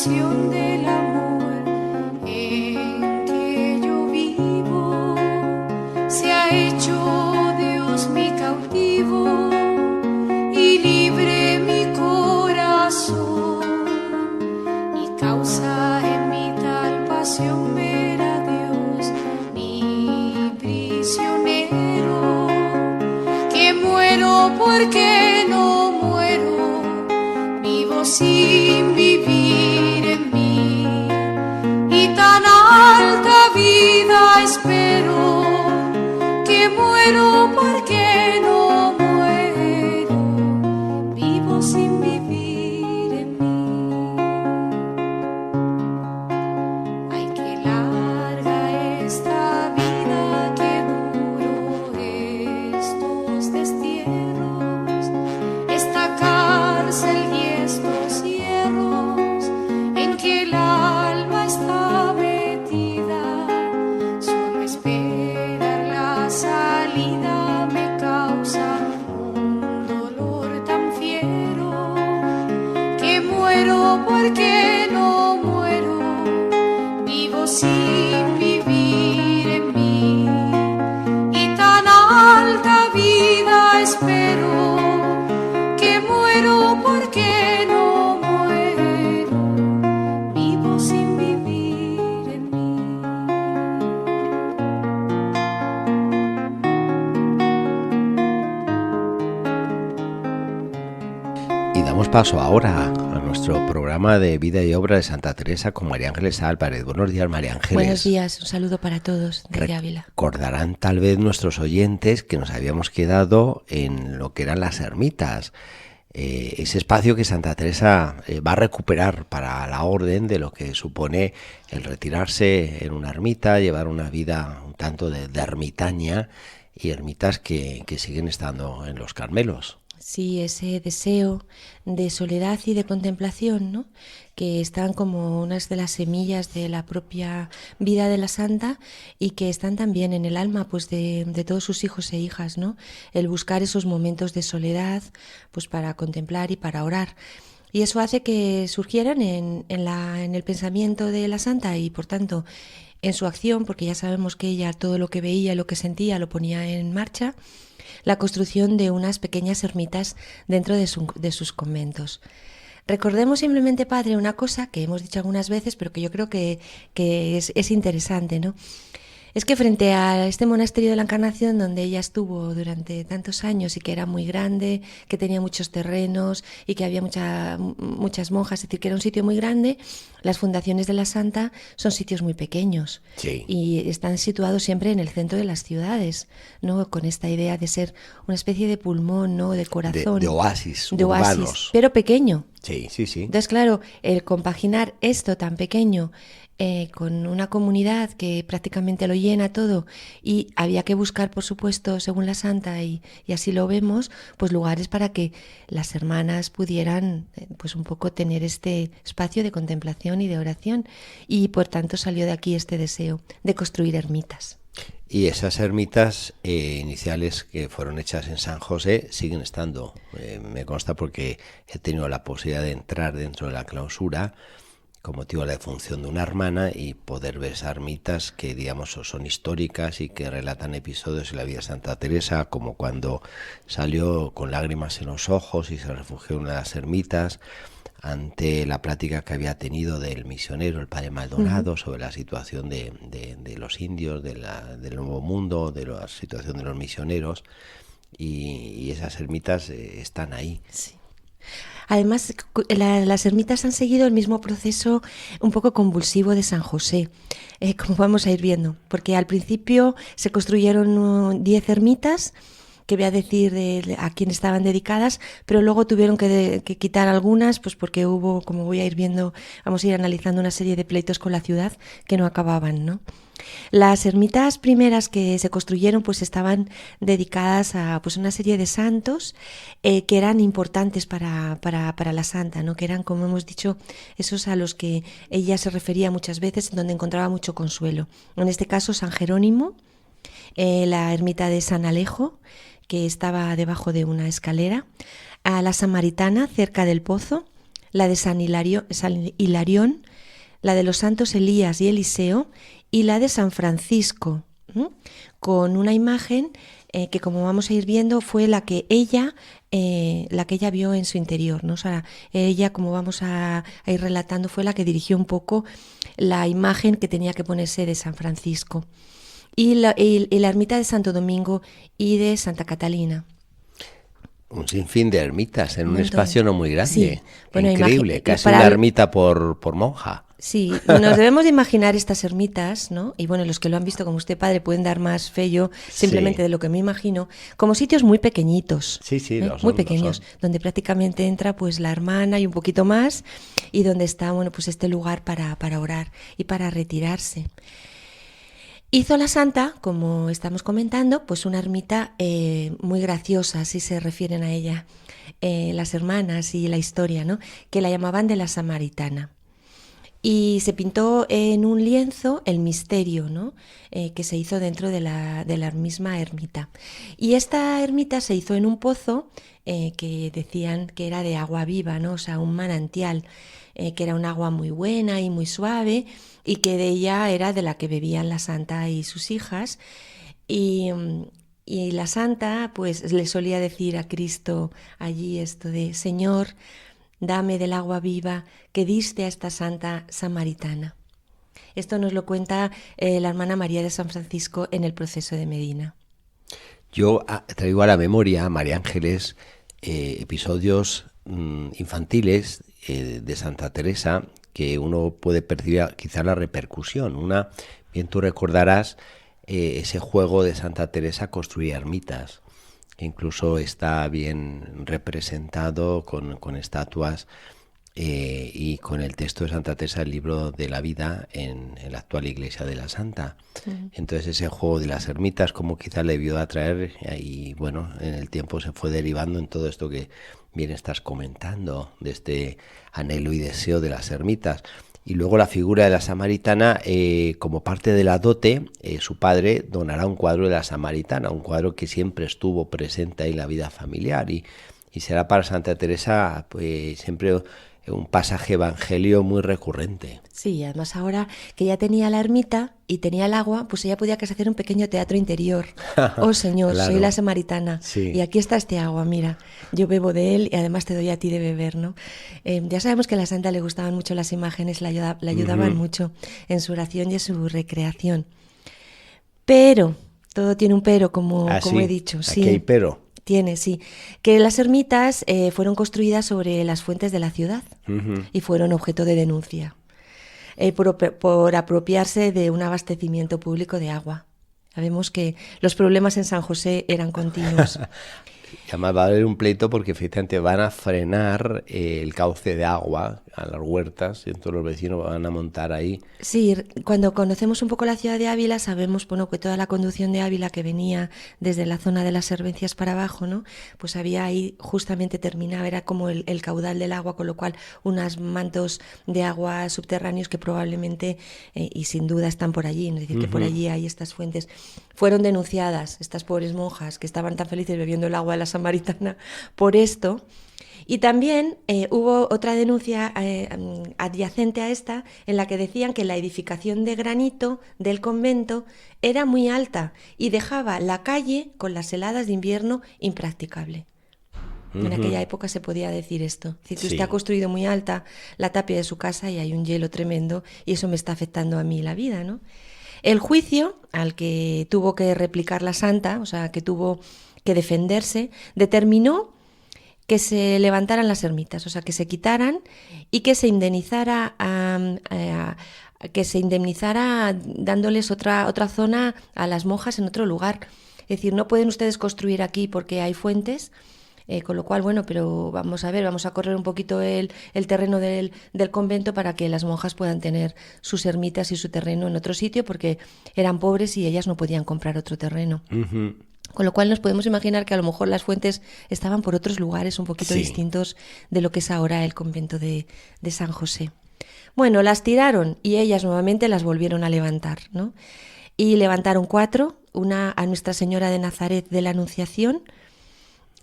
pasión del amor en que yo vivo, se ha hecho Dios mi cautivo y libre mi corazón, y causa en mi tal pasión ver a Dios mi prisionero, que muero porque no muero, vivo sin vivir en mí, y tan alta vida espero, que muero porque no muero, vivo sin vivir en mí. Ay, qué larga esta vida, qué duro estos destierros, esta cárcel y estos cierros en que el alma está metida. Solo esperar la salida me causa un dolor tan fiero, que muero porque no muero, vivo sin vivir en mí, y tan alta vida espero, que muero porque no muero, vivo sin vivir en mí. Y damos paso ahora a nuestro programa de vida y obra de Santa Teresa con María Ángeles Álvarez. Buenos días, María Ángeles. Buenos días, un saludo para todos desde Ávila. Recordarán tal vez nuestros oyentes que nos habíamos quedado en lo que eran las ermitas, ese espacio que Santa Teresa va a recuperar para la orden, de lo que supone el retirarse en una ermita, llevar una vida un tanto de ermitaña, y ermitas que siguen estando en los Carmelos. Sí, ese deseo de soledad y de contemplación, ¿no?, que están como unas de las semillas de la propia vida de la santa, y que están también en el alma, pues, de todos sus hijos e hijas, ¿no? El buscar esos momentos de soledad, pues, para contemplar y para orar. Y eso hace que surgieran en el pensamiento de la santa, y por tanto en su acción, porque ya sabemos que ella todo lo que veía y lo que sentía lo ponía en marcha, la construcción de unas pequeñas ermitas dentro de sus conventos. Recordemos simplemente, padre, una cosa que hemos dicho algunas veces, pero que yo creo que es interesante, ¿no? Es que frente a este monasterio de la Encarnación, donde ella estuvo durante tantos años y que era muy grande, que tenía muchos terrenos y que había muchas monjas, es decir, que era un sitio muy grande, las fundaciones de la Santa son sitios muy pequeños. Sí. Y están situados siempre en el centro de las ciudades, ¿no? Con esta idea de ser una especie de pulmón, ¿no?, de corazón. De oasis de urbanos. oasis, pero pequeño. Sí, sí, sí. Entonces, claro, el compaginar esto tan pequeño con una comunidad que prácticamente lo llena todo, y había que buscar, por supuesto, según la santa, y así lo vemos, pues lugares para que las hermanas pudieran pues un poco tener este espacio de contemplación y de oración, y por tanto salió de aquí este deseo de construir ermitas. Y esas ermitas iniciales que fueron hechas en San José siguen estando, me consta, porque he tenido la posibilidad de entrar dentro de la clausura con motivo de la defunción de una hermana, y poder ver esas ermitas que, digamos, son históricas y que relatan episodios en la vida de Santa Teresa, como cuando salió con lágrimas en los ojos y se refugió en las ermitas ante la plática que había tenido del misionero, el padre Maldonado, sobre la situación de los indios, del Nuevo Mundo, de la situación de los misioneros, y esas ermitas están ahí. Sí. Además, las ermitas han seguido el mismo proceso un poco convulsivo de San José, como vamos a ir viendo, porque al principio se construyeron 10 ermitas, que voy a decir a quién estaban dedicadas, pero luego tuvieron que quitar algunas, pues porque hubo, como voy a ir viendo, vamos a ir analizando una serie de pleitos con la ciudad que no acababan, ¿no? Las ermitas primeras que se construyeron pues estaban dedicadas a pues una serie de santos que eran importantes para la santa, ¿no? Que eran, como hemos dicho, esos a los que ella se refería muchas veces, donde encontraba mucho consuelo. En este caso, San Jerónimo, la ermita de San Alejo, que estaba debajo de una escalera, a la Samaritana, cerca del pozo, la de San Hilarión, la de los santos Elías y Eliseo y la de San Francisco, con una imagen que, como vamos a ir viendo, fue la que ella vio en su interior, ¿no? O sea, ella, como vamos a ir relatando, fue la que dirigió un poco la imagen que tenía que ponerse de San Francisco. Y la ermita de Santo Domingo y de Santa Catalina. Un sinfín de ermitas en un espacio no muy grande. Sí. Bueno, increíble, casi una ermita por monja. Sí, nos debemos de imaginar estas ermitas, ¿no? Y bueno, los que lo han visto como usted, padre, pueden dar más fe yo simplemente de lo que me imagino, como sitios muy pequeñitos. Sí, muy pequeños, donde prácticamente entra pues la hermana y un poquito más, y donde está, bueno, pues este lugar para orar y para retirarse. Hizo la santa, como estamos comentando, pues una ermita muy graciosa, así se refieren a ella las hermanas y la historia, ¿no? Que la llamaban de la Samaritana. Y se pintó en un lienzo el misterio, ¿no? Que se hizo dentro de la misma ermita. Y esta ermita se hizo en un pozo que decían que era de agua viva, ¿no? O sea, un manantial, que era un agua muy buena y muy suave, y que de ella era de la que bebían la santa y sus hijas. Y la santa pues le solía decir a Cristo allí esto de: Señor, dame del agua viva que diste a esta santa samaritana. Esto nos lo cuenta la hermana María de San Francisco en el Proceso de Medina. Yo traigo a la memoria, María Ángeles, episodios infantiles de Santa Teresa que uno puede percibir quizá la repercusión. Bien tú recordarás ese juego de Santa Teresa construir ermitas. Incluso está bien representado con estatuas y con el texto de Santa Teresa, el libro de la vida en la actual iglesia de la Santa. Entonces ese juego de las ermitas, como quizá le vio atraer, y bueno, en el tiempo se fue derivando en todo esto que bien estás comentando, de este anhelo y deseo de las ermitas. Y luego la figura de la samaritana, como parte de la dote, su padre donará un cuadro de la samaritana, un cuadro que siempre estuvo presente en la vida familiar, y será para Santa Teresa pues siempre un pasaje evangelio muy recurrente. Sí, además ahora que ya tenía la ermita y tenía el agua, pues ella podía casi hacer un pequeño teatro interior. Oh Señor, claro, soy la samaritana, sí, y aquí está este agua, mira, yo bebo de él y además te doy a ti de beber, ¿no? Ya sabemos que a la santa le gustaban mucho las imágenes, la ayudaban mucho en su oración y en su recreación. Pero, todo tiene un pero, como he dicho. Aquí sí hay pero. Tiene, sí. Que las ermitas fueron construidas sobre las fuentes de la ciudad y fueron objeto de denuncia por apropiarse de un abastecimiento público de agua. Sabemos que los problemas en San José eran continuos. Y además va a haber un pleito porque efectivamente van a frenar el cauce de agua a las huertas, y entonces los vecinos van a montar ahí. Sí, cuando conocemos un poco la ciudad de Ávila sabemos, bueno, que toda la conducción de Ávila que venía desde la zona de las Servencias para abajo, ¿no? Pues había ahí, justamente terminaba, era como el caudal del agua, con lo cual unos mantos de agua subterráneos que probablemente, y sin duda están por allí, es decir, que por allí hay estas fuentes. Fueron denunciadas estas pobres monjas que estaban tan felices bebiendo el agua de la samaritana por esto. Y también hubo otra denuncia adyacente a esta, en la que decían que la edificación de granito del convento era muy alta y dejaba la calle con las heladas de invierno impracticable. En aquella época se podía decir esto. Es decir, que usted ha construido muy alta la tapia de su casa y hay un hielo tremendo y eso me está afectando a mí la vida, ¿no? El juicio al que tuvo que replicar la santa, o sea, que tuvo que defenderse, determinó que se levantaran las ermitas, o sea, que se quitaran y que se indemnizara dándoles otra zona a las monjas en otro lugar. Es decir, no pueden ustedes construir aquí porque hay fuentes, con lo cual, bueno, pero vamos a correr un poquito el terreno del convento para que las monjas puedan tener sus ermitas y su terreno en otro sitio, porque eran pobres y ellas no podían comprar otro terreno. Con lo cual nos podemos imaginar que a lo mejor las fuentes estaban por otros lugares un poquito distintos de lo que es ahora el convento de San José. Bueno, las tiraron y ellas nuevamente las volvieron a levantar, ¿no? Y levantaron 4, una a Nuestra Señora de Nazaret de la Anunciación,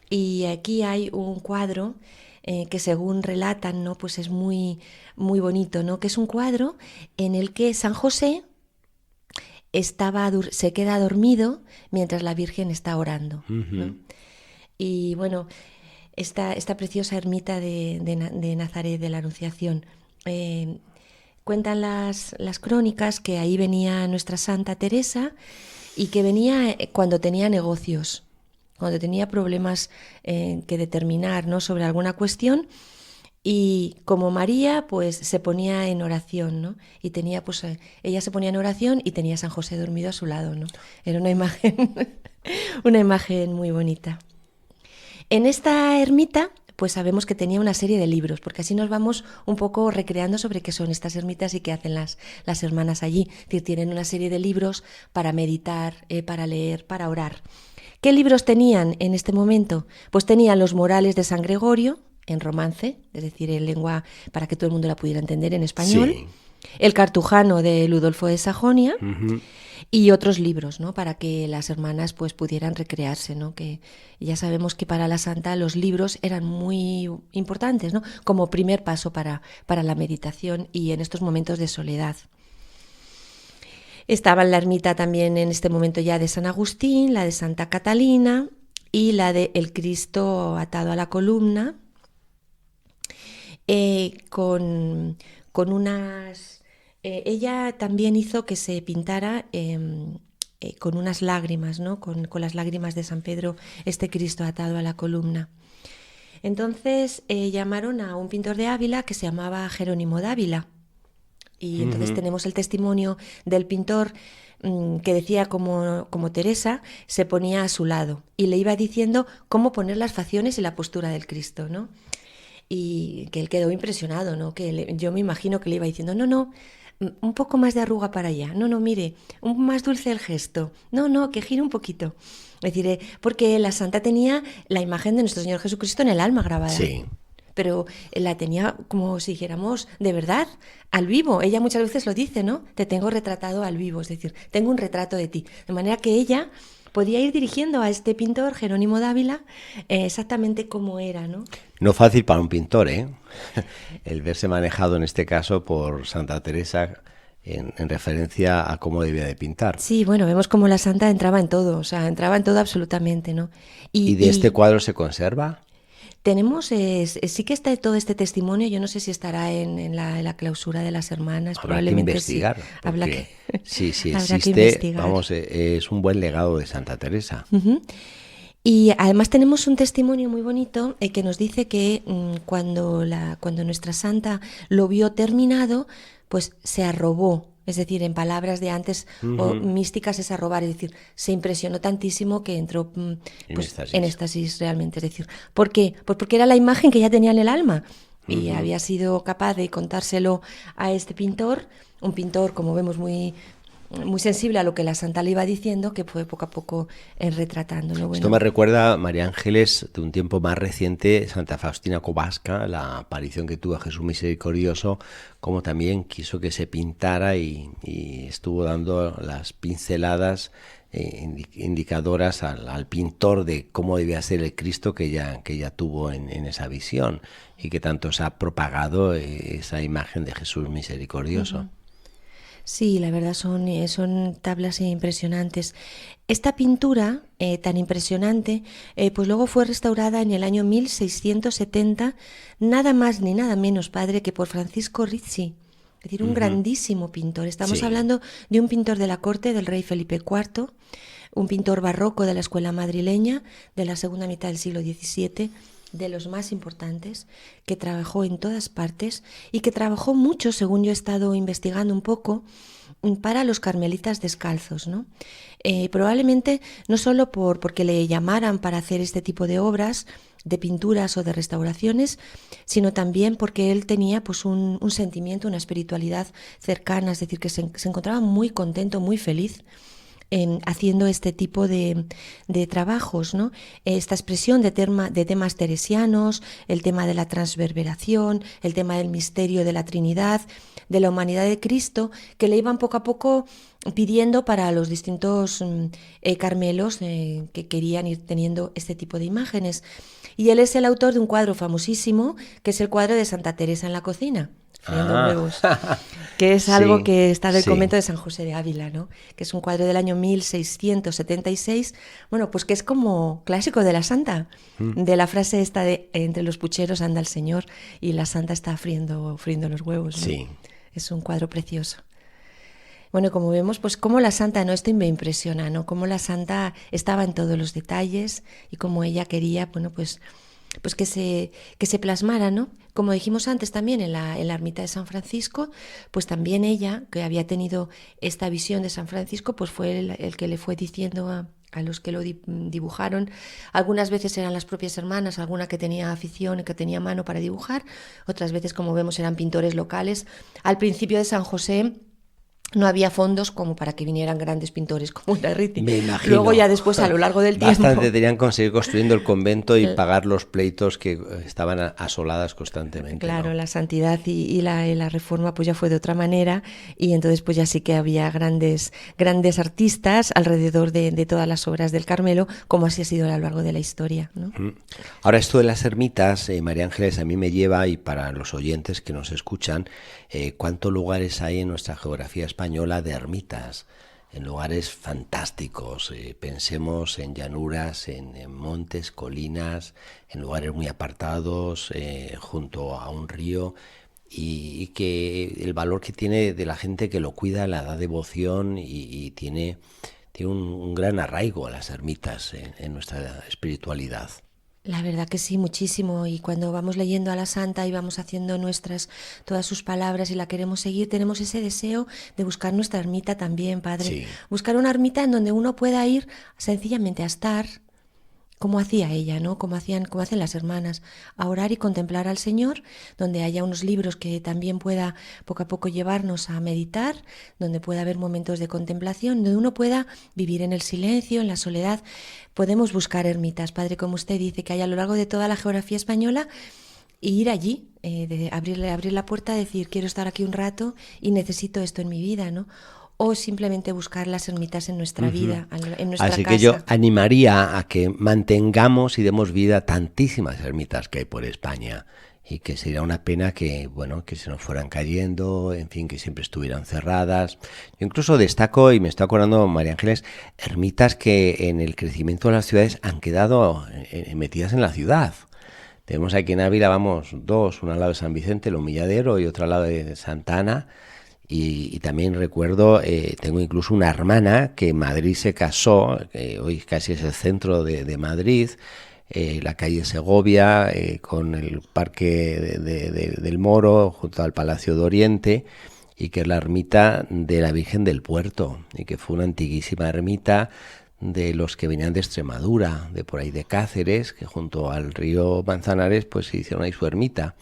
y aquí hay un cuadro que según relatan, ¿no? Pues es muy, muy bonito, ¿no? Que es un cuadro en el que San José se queda dormido mientras la Virgen está orando, ¿no? Y bueno, esta preciosa ermita de Nazaret de la Anunciación, cuentan las crónicas que ahí venía nuestra Santa Teresa y que venía cuando tenía negocios, cuando tenía problemas que determinar, ¿no? Sobre alguna cuestión. Y como María, pues se ponía en oración, ¿no? Y tenía, pues, ella se ponía en oración y tenía a San José dormido a su lado, ¿no? Era una imagen, una imagen muy bonita. En esta ermita, pues sabemos que tenía una serie de libros, porque así nos vamos un poco recreando sobre qué son estas ermitas y qué hacen las hermanas allí. Es decir, tienen una serie de libros para meditar, para leer, para orar. ¿Qué libros tenían en este momento? Pues tenían los Morales de San Gregorio, en romance, es decir, en lengua para que todo el mundo la pudiera entender en español, sí. El Cartujano de Ludolfo de Sajonia, y otros libros, ¿no? Para que las hermanas pues pudieran recrearse, ¿no? Que ya sabemos que para la Santa los libros eran muy importantes, ¿no? Como primer paso para la meditación y en estos momentos de soledad. Estaba en la ermita también en este momento ya de San Agustín, la de Santa Catalina y la de El Cristo atado a la columna, con unas... ella también hizo que se pintara con unas lágrimas, ¿no? Con las lágrimas de San Pedro, este Cristo atado a la columna. Entonces llamaron a un pintor de Ávila que se llamaba Jerónimo d'Ávila. Y entonces tenemos el testimonio del pintor que decía como Teresa se ponía a su lado y le iba diciendo cómo poner las facciones y la postura del Cristo, ¿no? Y que él quedó impresionado, ¿no? Yo me imagino que le iba diciendo, no, un poco más de arruga para allá, no, mire, un más dulce el gesto, no, que gire un poquito. Es decir, porque la Santa tenía la imagen de nuestro Señor Jesucristo en el alma grabada. Sí. Pero la tenía como si dijéramos de verdad, al vivo. Ella muchas veces lo dice, ¿no? Te tengo retratado al vivo, es decir, tengo un retrato de ti. De manera que ella podía ir dirigiendo a este pintor, Jerónimo d'Ávila, exactamente como era, ¿no? No fácil para un pintor, ¿eh? El verse manejado en este caso por Santa Teresa en referencia a cómo debía de pintar. Sí, bueno, vemos cómo la Santa entraba en todo, o sea, entraba en todo absolutamente, ¿no? ¿Y de este cuadro se conserva? Tenemos, sí que está todo este testimonio, yo no sé si estará en la clausura de las hermanas, habrá probablemente que investigar, sí. Sí, habrá que existe, investigar. Vamos, es un buen legado de Santa Teresa. Y además tenemos un testimonio muy bonito que nos dice que cuando nuestra Santa lo vio terminado, pues se arrobó. Es decir, en palabras de antes o místicas es arrobar, es decir, se impresionó tantísimo que entró en éxtasis realmente. Es decir, ¿por qué? Pues porque era la imagen que ya tenía en el alma y había sido capaz de contárselo a este pintor, un pintor, como vemos, muy sensible a lo que la Santa le iba diciendo, que fue poco a poco retratándolo. Bueno. Esto me recuerda, María Ángeles, de un tiempo más reciente, Santa Faustina Kowalska, la aparición que tuvo a Jesús Misericordioso, como también quiso que se pintara y estuvo dando las pinceladas indicadoras al pintor de cómo debía ser el Cristo que ella tuvo en esa visión y que tanto se ha propagado esa imagen de Jesús Misericordioso. Sí, la verdad son tablas impresionantes. Esta pintura tan impresionante, pues luego fue restaurada en el año 1670, nada más ni nada menos, padre, que por Francisco Rizzi, es decir, un grandísimo pintor. Estamos hablando de un pintor de la corte del rey Felipe IV, un pintor barroco de la escuela madrileña de la segunda mitad del siglo XVII, de los más importantes, que trabajó en todas partes y que trabajó mucho, según yo he estado investigando un poco, para los carmelitas descalzos, ¿no? Probablemente no solo porque le llamaran para hacer este tipo de obras, de pinturas o de restauraciones, sino también porque él tenía pues un sentimiento, una espiritualidad cercana, es decir, que se encontraba muy contento, muy feliz haciendo este tipo de trabajos, ¿no? Esta expresión de temas teresianos, el tema de la transverberación, el tema del misterio de la Trinidad, de la humanidad de Cristo, que le iban poco a poco pidiendo para los distintos Carmelos que querían ir teniendo este tipo de imágenes. Y él es el autor de un cuadro famosísimo, que es el cuadro de Santa Teresa en la cocina, friendo huevos, que es algo Sí, que está del sí. convento de San José de Ávila, ¿no? Que es un cuadro del año 1676, bueno, pues que es como clásico de la santa, de la frase esta de entre los pucheros anda el Señor y la santa está friendo los huevos, ¿no? Sí. Es un cuadro precioso. Bueno, como vemos, pues cómo la santa, ¿no? Esto me impresiona, ¿no? Cómo la santa estaba en todos los detalles y cómo ella quería, bueno, pues que se plasmara, ¿no? Como dijimos antes también en la ermita de San Francisco, pues también ella, que había tenido esta visión de San Francisco, pues fue el que le fue diciendo a los que lo dibujaron. Algunas veces eran las propias hermanas, alguna que tenía afición y que tenía mano para dibujar, otras veces, como vemos, eran pintores locales. Al principio de San José no había fondos como para que vinieran grandes pintores como Ularriti. Me imagino. Luego ya después, a lo largo del tiempo... Bastante tenían que seguir construyendo el convento y pagar los pleitos que estaban asoladas constantemente. Claro, ¿no? la santidad y la reforma pues ya fue de otra manera, y entonces pues ya sí que había grandes artistas alrededor de todas las obras del Carmelo, como así ha sido a lo largo de la historia, ¿no? Ahora, esto de las ermitas, María Ángeles, a mí me lleva, y para los oyentes que nos escuchan, cuántos lugares hay en nuestra geografía española de ermitas, en lugares fantásticos. Pensemos en llanuras, en montes, colinas, en lugares muy apartados, junto a un río, y que el valor que tiene de la gente que lo cuida, la da devoción, y tiene un gran arraigo a las ermitas en nuestra espiritualidad. La verdad que sí, muchísimo. Y cuando vamos leyendo a la santa y vamos haciendo nuestras todas sus palabras y la queremos seguir, tenemos ese deseo de buscar nuestra ermita también, Padre. Sí. Buscar una ermita en donde uno pueda ir sencillamente a estar, como hacía ella, ¿no? Como hacen las hermanas, a orar y contemplar al Señor, donde haya unos libros que también pueda poco a poco llevarnos a meditar, donde pueda haber momentos de contemplación, donde uno pueda vivir en el silencio, en la soledad. Podemos buscar ermitas, Padre, como usted dice, que hay a lo largo de toda la geografía española, y ir allí, abrir la puerta, decir, quiero estar aquí un rato y necesito esto en mi vida, ¿no? O simplemente buscar las ermitas en nuestra vida, en nuestra Así casa. que yo animaría a que mantengamos y demos vida a tantísimas ermitas que hay por España, y que sería una pena que, bueno, que se nos fueran cayendo, en fin, que siempre estuvieran cerradas. Yo incluso destaco, y me estoy acordando, María Ángeles, ermitas que en el crecimiento de las ciudades han quedado metidas en la ciudad. Tenemos aquí en Ávila, vamos, dos, una al lado de San Vicente, el Humilladero, y otra al lado de Santa Ana. Y también recuerdo, tengo incluso una hermana que en Madrid se casó, hoy casi es el centro de Madrid, la calle Segovia, con el Parque del Moro, junto al Palacio de Oriente, y que es la ermita de la Virgen del Puerto, y que fue una antiguísima ermita de los que venían de Extremadura, de por ahí de Cáceres, que junto al río Manzanares pues se hicieron ahí su ermita.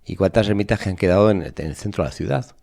Y cuántas ermitas que han quedado en el centro de la ciudad.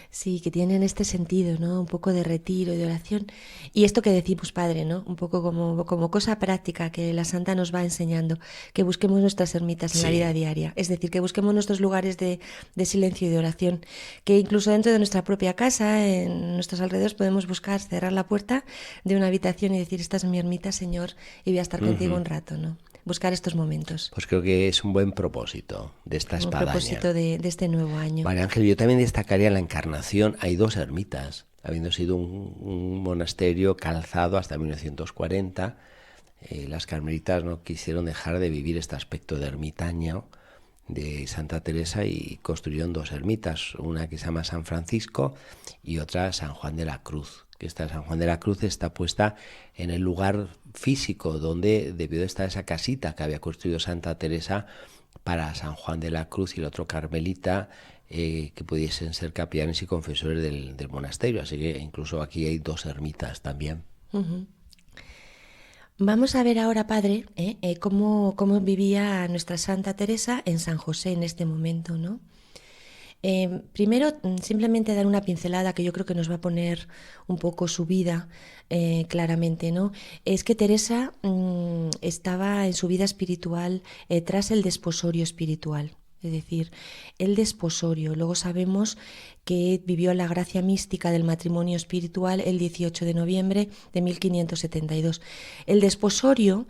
Sí, que tienen este sentido, ¿no? Un poco de retiro y de oración. Y esto que decimos, Padre, ¿no? Un poco como cosa práctica que la Santa nos va enseñando, que busquemos nuestras ermitas en la vida diaria. Es decir, que busquemos nuestros lugares de silencio y de oración, que incluso dentro de nuestra propia casa, en nuestros alrededores, podemos buscar cerrar la puerta de una habitación y decir, esta es mi ermita, Señor, y voy a estar contigo un rato, ¿no? Buscar estos momentos. Pues creo que es un buen propósito de esta espadaña. Un propósito de este nuevo año. María Ángel, yo también destacaría en la Encarnación, hay dos ermitas, habiendo sido un monasterio calzado hasta 1940. Las carmelitas no quisieron dejar de vivir este aspecto de ermitaño de Santa Teresa y construyeron dos ermitas, una que se llama San Francisco y otra San Juan de la Cruz, que esta San Juan de la Cruz está puesta en el lugar físico donde debió de estar esa casita que había construido Santa Teresa para San Juan de la Cruz y el otro carmelita, que pudiesen ser capellanes y confesores del monasterio. Así que incluso aquí hay dos ermitas también. Uh-huh. Vamos a ver ahora, Padre, cómo vivía nuestra Santa Teresa en San José en este momento, ¿no? Primero, simplemente dar una pincelada que yo creo que nos va a poner un poco su vida claramente, ¿no? Es que Teresa estaba en su vida espiritual tras el desposorio espiritual. es decir, el desposorio. Luego sabemos que vivió la gracia mística del matrimonio espiritual el 18 de noviembre de 1572. El desposorio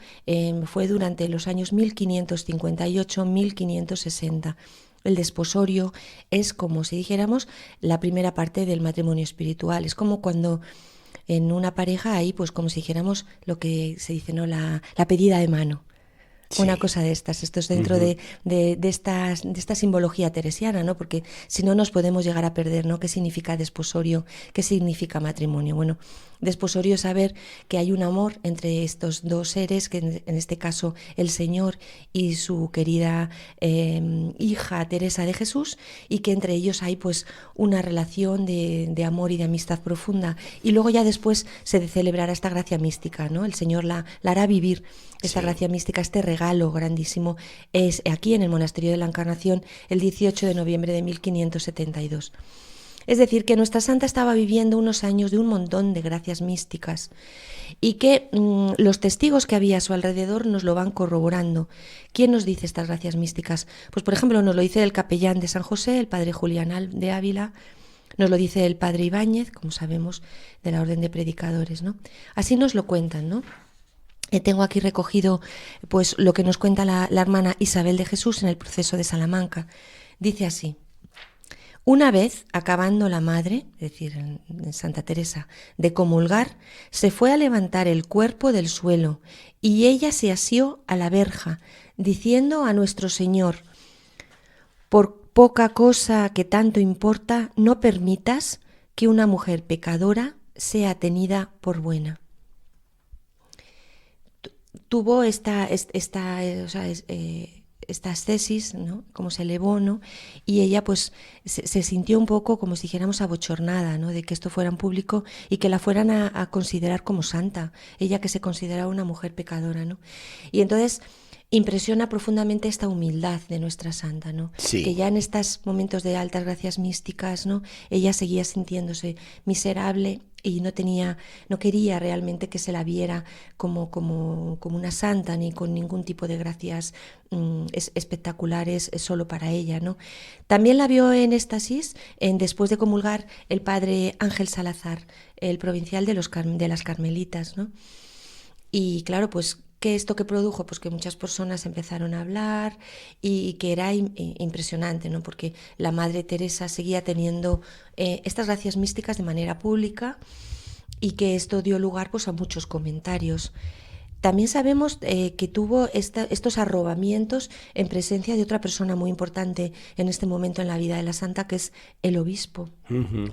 fue durante los años 1558-1560. El desposorio es, como si dijéramos, la primera parte del matrimonio espiritual. Es como cuando en una pareja hay, pues como si dijéramos lo que se dice, ¿no? La pedida de mano. Sí. Una cosa de estas. Esto es dentro de esta simbología teresiana, ¿no? Porque si no nos podemos llegar a perder, ¿no? ¿Qué significa desposorio? ¿Qué significa matrimonio? Bueno, desposorio es saber que hay un amor entre estos dos seres, que en este caso el Señor y su querida hija Teresa de Jesús, y que entre ellos hay pues una relación de amor y de amistad profunda. Y luego ya después se celebrará esta gracia mística, ¿no? El Señor la hará vivir. Esta gracia mística, este regalo grandísimo, es aquí en el Monasterio de la Encarnación el 18 de noviembre de 1572. Es decir, que nuestra santa estaba viviendo unos años de un montón de gracias místicas y que los testigos que había a su alrededor nos lo van corroborando. ¿Quién nos dice estas gracias místicas? Pues, por ejemplo, nos lo dice el capellán de San José, el padre Julián de Ávila, nos lo dice el padre Ibáñez, como sabemos, de la Orden de Predicadores, ¿no? Así nos lo cuentan, ¿no? Tengo aquí recogido pues lo que nos cuenta la hermana Isabel de Jesús en el proceso de Salamanca. Dice así: una vez, acabando la madre, es decir, en Santa Teresa, de comulgar, se fue a levantar el cuerpo del suelo y ella se asió a la verja, diciendo a nuestro Señor: por poca cosa que tanto importa, no permitas que una mujer pecadora sea tenida por buena. Tuvo esta ascesis, ¿no? Como se elevó, ¿no? Y ella pues se sintió un poco, como si dijéramos, abochornada, ¿no? De que esto fuera en público y que la fueran a considerar como santa, ella que se consideraba una mujer pecadora, ¿no? Y entonces impresiona profundamente esta humildad de nuestra santa, ¿no? Sí. Que ya en estos momentos de altas gracias místicas, ¿no? Ella seguía sintiéndose miserable y no quería realmente que se la viera como una santa, ni con ningún tipo de gracias espectaculares solo para ella, ¿no? También la vio en éxtasis después de comulgar el padre Ángel Salazar, el provincial de las Carmelitas, ¿no? Y claro, pues ¿qué esto que produjo? Pues que muchas personas empezaron a hablar y que era impresionante, ¿no? Porque la Madre Teresa seguía teniendo estas gracias místicas de manera pública y que esto dio lugar pues a muchos comentarios. También sabemos que tuvo estos arrobamientos en presencia de otra persona muy importante en este momento en la vida de la santa, que es el obispo,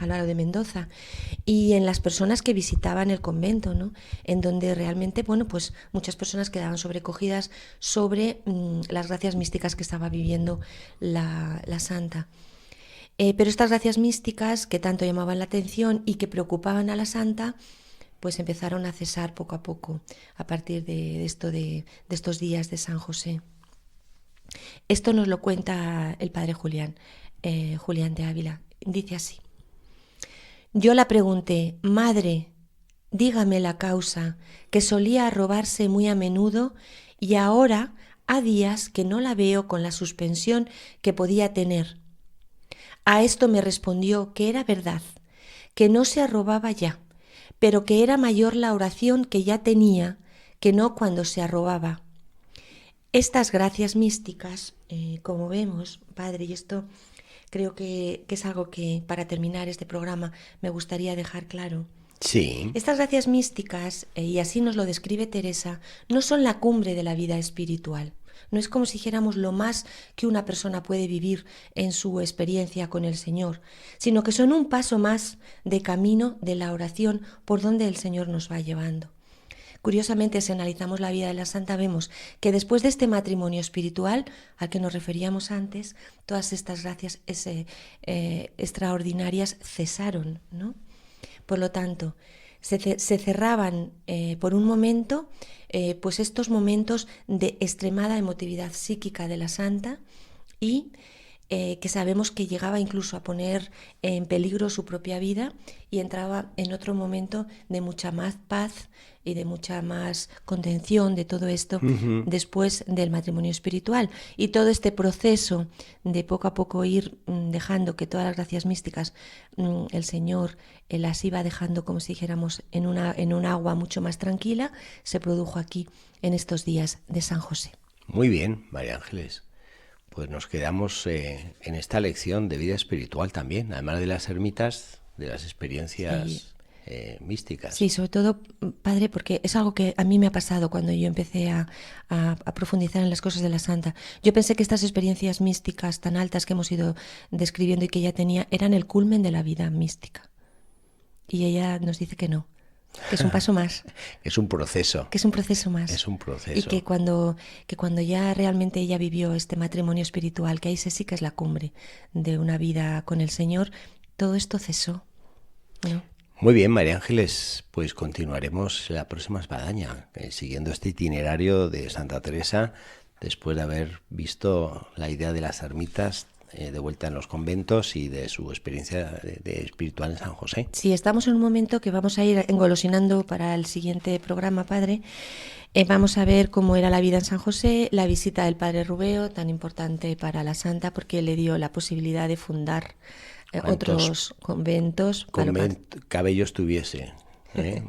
Álvaro de Mendoza, y en las personas que visitaban el convento, ¿no? En donde realmente, bueno, pues muchas personas quedaban sobrecogidas sobre las gracias místicas que estaba viviendo la santa. Pero estas gracias místicas que tanto llamaban la atención y que preocupaban a la santa, pues empezaron a cesar poco a poco a partir de estos días de San José. Esto nos lo cuenta el padre Julián de Ávila. Dice así: yo la pregunté: madre, dígame la causa, que solía arrobarse muy a menudo y ahora ha días que no la veo con la suspensión que podía tener. A esto me respondió que era verdad, que no se arrobaba ya, pero que era mayor la oración que ya tenía que no cuando se arrobaba. Estas gracias místicas, como vemos, padre, y esto creo que es algo que para terminar este programa me gustaría dejar claro. Sí. Estas gracias místicas, y así nos lo describe Teresa, no son la cumbre de la vida espiritual. No es como si dijéramos lo más que una persona puede vivir en su experiencia con el Señor, sino que son un paso más de camino de la oración por donde el Señor nos va llevando. Curiosamente, si analizamos la vida de la santa, vemos que después de este matrimonio espiritual al que nos referíamos antes, todas estas gracias extraordinarias cesaron, ¿no? Por lo tanto, se cerraban por un momento pues estos momentos de extremada emotividad psíquica de la santa y que sabemos que llegaba incluso a poner en peligro su propia vida y entraba en otro momento de mucha más paz y de mucha más contención de todo esto después del matrimonio espiritual. Y todo este proceso de poco a poco ir dejando que todas las gracias místicas el Señor las iba dejando, como si dijéramos, en un agua mucho más tranquila, se produjo aquí en estos días de San José. Muy bien, María Ángeles. Pues nos quedamos en esta lección de vida espiritual también, además de las ermitas, de las experiencias místicas. Sí, sobre todo, Padre, porque es algo que a mí me ha pasado cuando yo empecé a profundizar en las cosas de la Santa. Yo pensé que estas experiencias místicas tan altas que hemos ido describiendo y que ella tenía eran el culmen de la vida mística. Y ella nos dice que no, que es un paso más. Es un proceso. Que es un proceso más. Es un proceso. Y que cuando ya realmente ella vivió este matrimonio espiritual, que ahí sí que es la cumbre de una vida con el Señor, todo esto cesó, ¿no? Muy bien, María Ángeles, pues continuaremos la próxima espadaña, siguiendo este itinerario de Santa Teresa, después de haber visto la idea de las ermitas de vuelta en los conventos y de su experiencia de espiritual en San José. Sí, estamos en un momento que vamos a ir engolosinando para el siguiente programa, Padre. Vamos a ver cómo era la vida en San José, la visita del Padre Rubeo, tan importante para la Santa, porque le dio la posibilidad de fundar otros conventos. Cabellos tuviese.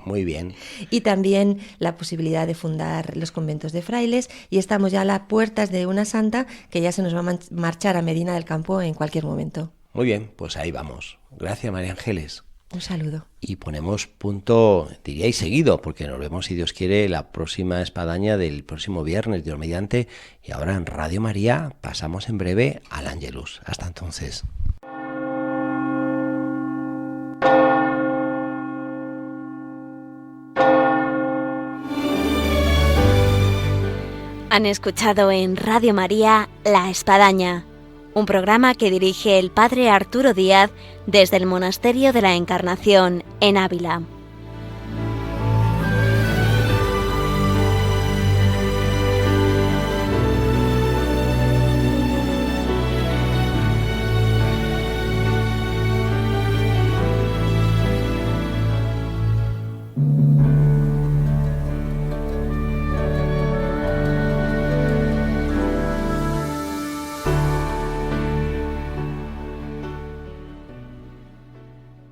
Muy bien. Y también la posibilidad de fundar los conventos de frailes, y estamos ya a las puertas de una santa que ya se nos va a marchar a Medina del Campo en cualquier momento. Muy bien, pues ahí vamos. Gracias, María Ángeles. Un saludo. Y ponemos punto, diría, y seguido, porque nos vemos, si Dios quiere, la próxima espadaña del próximo viernes, Dios mediante. Y ahora en Radio María pasamos en breve al Ángelus. Hasta entonces. Han escuchado en Radio María La Espadaña, un programa que dirige el Padre Arturo Díaz desde el Monasterio de la Encarnación en Ávila.